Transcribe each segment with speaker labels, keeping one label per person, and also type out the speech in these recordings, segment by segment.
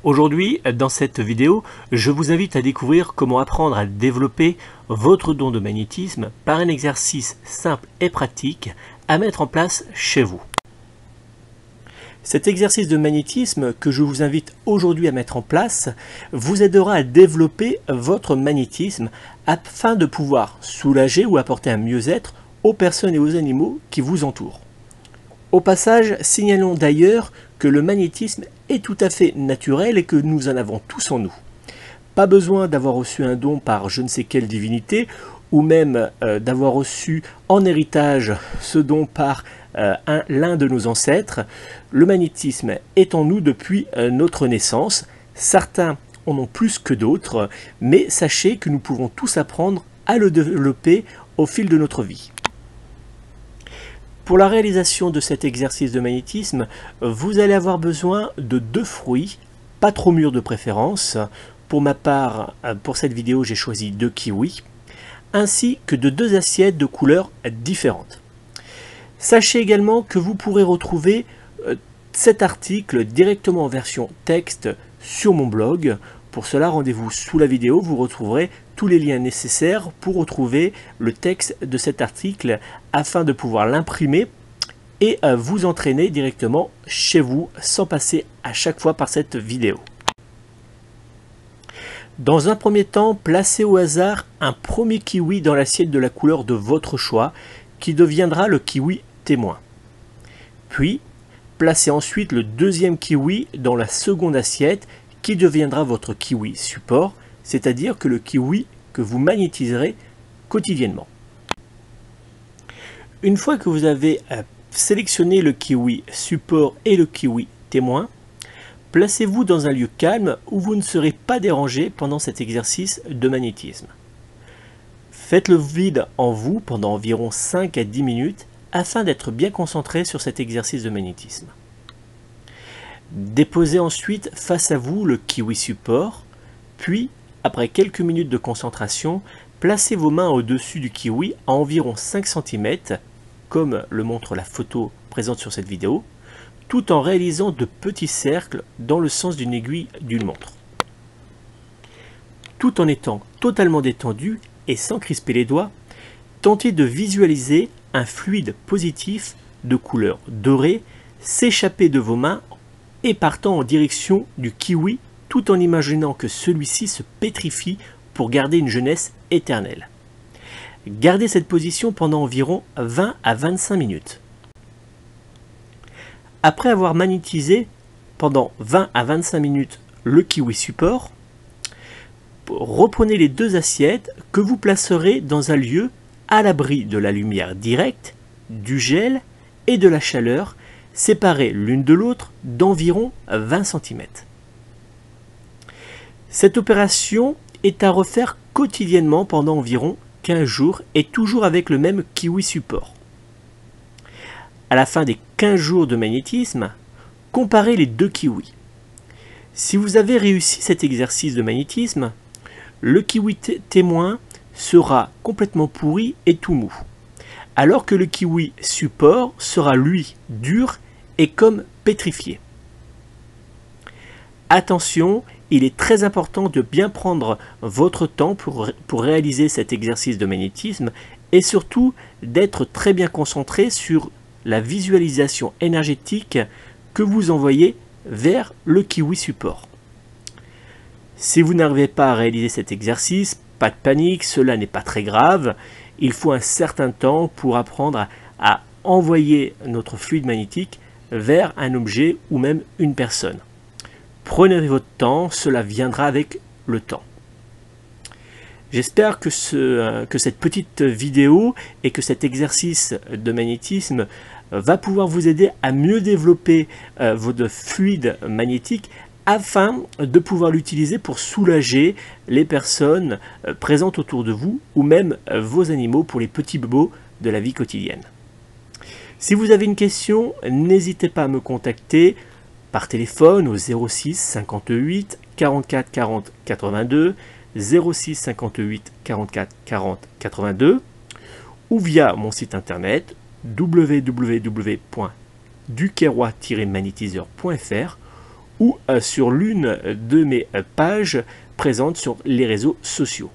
Speaker 1: Aujourd'hui, dans cette vidéo, je vous invite à découvrir comment apprendre à développer votre don de magnétisme par un exercice simple et pratique à mettre en place chez vous. Cet exercice de magnétisme que je vous invite aujourd'hui à mettre en place vous aidera à développer votre magnétisme afin de pouvoir soulager ou apporter un mieux-être aux personnes et aux animaux qui vous entourent. Au passage, signalons d'ailleurs que le magnétisme est tout à fait naturel et que nous en avons tous en nous. Pas besoin d'avoir reçu un don par je ne sais quelle divinité ou même d'avoir reçu en héritage ce don par l'un de nos ancêtres. Le magnétisme est en nous depuis notre naissance. Certains en ont plus que d'autres, mais sachez que nous pouvons tous apprendre à le développer au fil de notre vie. Pour la réalisation de cet exercice de magnétisme, vous allez avoir besoin de 2 fruits, pas trop mûrs de préférence. Pour ma part, pour cette vidéo, j'ai choisi 2 kiwis, ainsi que de 2 assiettes de couleurs différentes. Sachez également que vous pourrez retrouver cet article directement en version texte sur mon blog. Pour cela, rendez-vous sous la vidéo, vous retrouverez tous les liens nécessaires pour retrouver le texte de cet article afin de pouvoir l'imprimer et vous entraîner directement chez vous sans passer à chaque fois par cette vidéo. Dans un premier temps, placez au hasard un premier kiwi dans l'assiette de la couleur de votre choix qui deviendra le kiwi témoin. Puis, placez ensuite le deuxième kiwi dans la seconde assiette qui deviendra votre kiwi support, c'est-à-dire que le kiwi que vous magnétiserez quotidiennement. Une fois que vous avez sélectionné le kiwi support et le kiwi témoin, placez-vous dans un lieu calme où vous ne serez pas dérangé pendant cet exercice de magnétisme. Faites le vide en vous pendant environ 5 à 10 minutes afin d'être bien concentré sur cet exercice de magnétisme. Déposez ensuite face à vous le kiwi support, puis, après quelques minutes de concentration, placez vos mains au-dessus du kiwi à environ 5 cm, comme le montre la photo présente sur cette vidéo, tout en réalisant de petits cercles dans le sens d'une aiguille d'une montre. Tout en étant totalement détendu et sans crisper les doigts, tentez de visualiser un fluide positif de couleur dorée s'échapper de vos mains et partant en direction du kiwi tout en imaginant que celui-ci se pétrifie pour garder une jeunesse éternelle. Gardez cette position pendant environ 20 à 25 minutes. Après avoir magnétisé pendant 20 à 25 minutes le kiwi support, reprenez les 2 assiettes que vous placerez dans un lieu à l'abri de la lumière directe, du gel et de la chaleur, séparées l'une de l'autre d'environ 20 cm. Cette opération est à refaire quotidiennement pendant environ 15 jours et toujours avec le même kiwi support. À la fin des 15 jours de magnétisme, comparez les 2 kiwis. Si vous avez réussi cet exercice de magnétisme, le kiwi témoin sera complètement pourri et tout mou, alors que le kiwi support sera lui dur et comme pétrifié. Attention, il est très important de bien prendre votre temps pour réaliser cet exercice de magnétisme et surtout d'être très bien concentré sur la visualisation énergétique que vous envoyez vers le kiwi support. Si vous n'arrivez pas à réaliser cet exercice, pas de panique, cela n'est pas très grave. Il faut un certain temps pour apprendre à envoyer notre fluide magnétique vers un objet ou même une personne. Prenez votre temps, cela viendra avec le temps. J'espère que cette petite vidéo et que cet exercice de magnétisme va pouvoir vous aider à mieux développer votre fluide magnétique afin de pouvoir l'utiliser pour soulager les personnes présentes autour de vous ou même vos animaux pour les petits bobos de la vie quotidienne. Si vous avez une question, n'hésitez pas à me contacter par téléphone au 06 58 44 40 82, 06 58 44 40 82 ou via mon site internet www.duquerrois-magnétiseur.fr ou sur l'une de mes pages présentes sur les réseaux sociaux.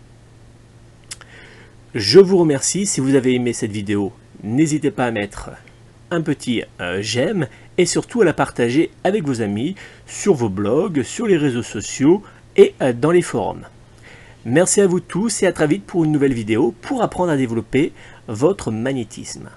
Speaker 1: Je vous remercie. Si vous avez aimé cette vidéo, n'hésitez pas à mettre un petit j'aime et surtout à la partager avec vos amis sur vos blogs, sur les réseaux sociaux et dans les forums. Merci à vous tous et à très vite pour une nouvelle vidéo pour apprendre à développer votre magnétisme.